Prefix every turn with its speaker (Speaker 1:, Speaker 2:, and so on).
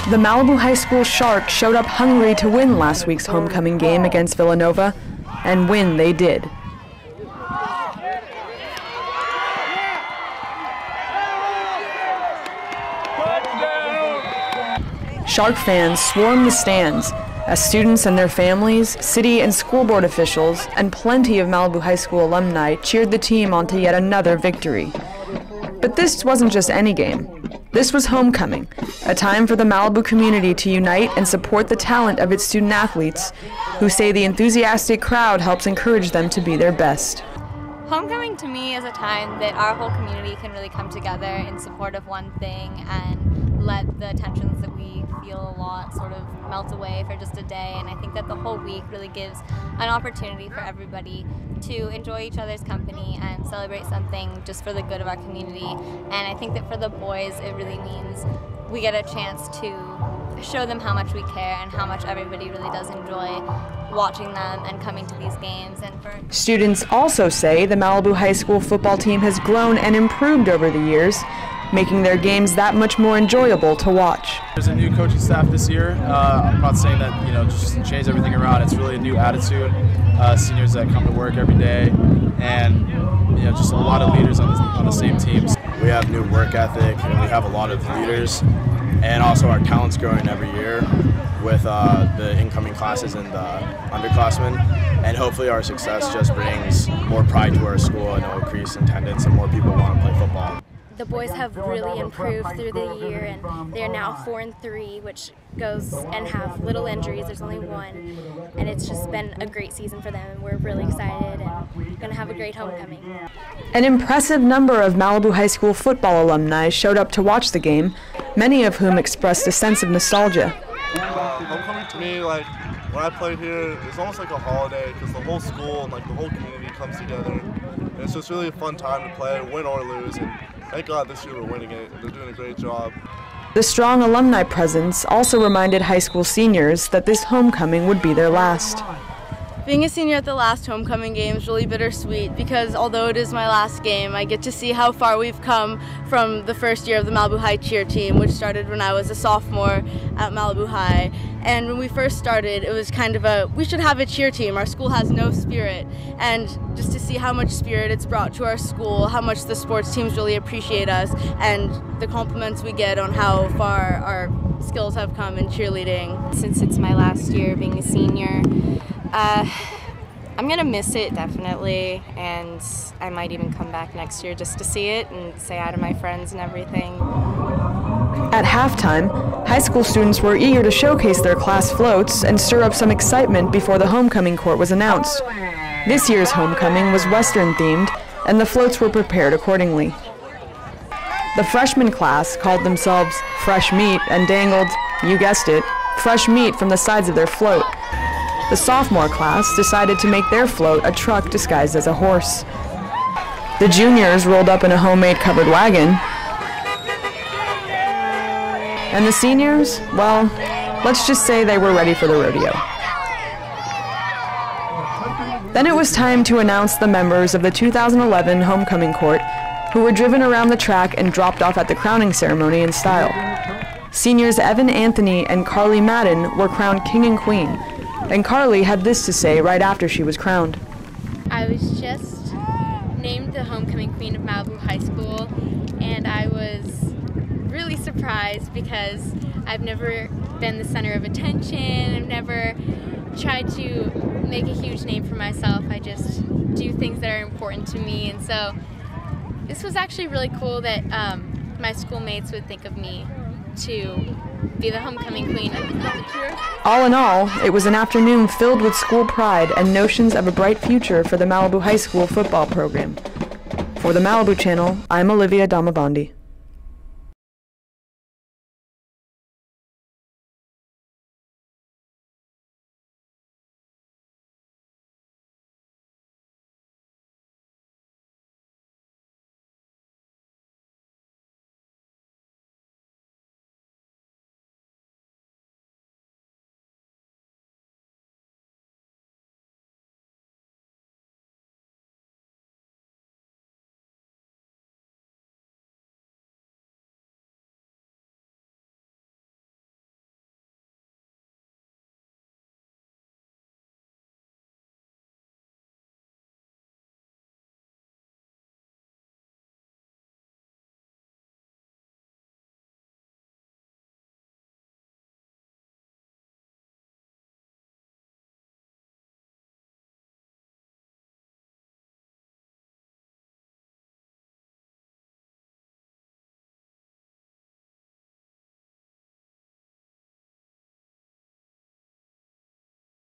Speaker 1: The Malibu High School Sharks showed up hungry to win last week's homecoming game against Villanova, and win they did. Shark fans swarmed the stands as students and their families, city and school board officials, and plenty of Malibu High School alumni cheered the team on to yet another victory. But this wasn't just any game. This was homecoming, a time for the Malibu community to unite and support the talent of its student athletes, who say the enthusiastic crowd helps encourage them to be their best.
Speaker 2: Homecoming to me is a time that our whole community can really come together in support of one thing and let the tensions that we feel a lot sort of melt away for just a day. And I think that the whole week really gives an opportunity for everybody to enjoy each other's company and celebrate something just for the good of our community. And I think that for the boys, it really means we get a chance to show them how much we care and how much everybody really does enjoy watching them and coming to these games. And for
Speaker 1: students also say the Malibu High School football team has grown and improved over the years, making their games that much more enjoyable to watch.
Speaker 3: There's a new coaching staff this year. I'm not saying that, just change everything around. It's really a new attitude. Seniors that come to work every day, and just a lot of leaders on the same teams.
Speaker 4: We have new work ethic, and we have a lot of leaders, and also our talent's growing every year with the incoming classes and the underclassmen, and hopefully our success just brings more pride to our school and it'll increase attendance and more people want to play football.
Speaker 5: The boys have really improved through the year, and they're now 4-3, which goes and have little injuries. There's only one, and it's just been a great season for them, and we're really excited and going to have a great homecoming.
Speaker 1: An impressive number of Malibu High School football alumni showed up to watch the game, many of whom expressed a sense of nostalgia.
Speaker 6: Homecoming to me, when I played here, it's almost like a holiday because the whole school and the whole community comes together. And it's just really a fun time to play, win or lose. And thank God this year we're winning it, and they're doing a great job.
Speaker 1: The strong alumni presence also reminded high school seniors that this homecoming would be their last.
Speaker 7: Being a senior at the last homecoming game is really bittersweet because although it is my last game, I get to see how far we've come from the first year of the Malibu High cheer team, which started when I was a sophomore at Malibu High. And when we first started, it was kind of we should have a cheer team. Our school has no spirit. And just to see how much spirit it's brought to our school, how much the sports teams really appreciate us, and the compliments we get on how far our skills have come in cheerleading.
Speaker 2: since it's my last year being a senior, I'm going to miss it definitely, and I might even come back next year just to see it and say hi to my friends and everything.
Speaker 1: At halftime, high school students were eager to showcase their class floats and stir up some excitement before the homecoming court was announced. This year's homecoming was Western themed, and the floats were prepared accordingly. The freshman class called themselves Fresh Meat and dangled, you guessed it, fresh meat from the sides of their float. The sophomore class decided to make their float a truck disguised as a horse. The juniors rolled up in a homemade covered wagon. And the seniors, well, let's just say they were ready for the rodeo. Then it was time to announce the members of the 2011 homecoming court who were driven around the track and dropped off at the crowning ceremony in style. Seniors Evan Anthony and Carly Madden were crowned king and queen. And Carly had this to say right after she was crowned.
Speaker 5: I was just named the homecoming queen of Malibu High School, and I was really surprised because I've never been the center of attention. I've never tried to make a huge name for myself. I just do things that are important to me, and so this was actually really cool that my schoolmates would think of me to be the homecoming queen.
Speaker 1: All in all, it was an afternoon filled with school pride and notions of a bright future for the Malibu High School football program. For the Malibu Channel, I'm Olivia Damavandi.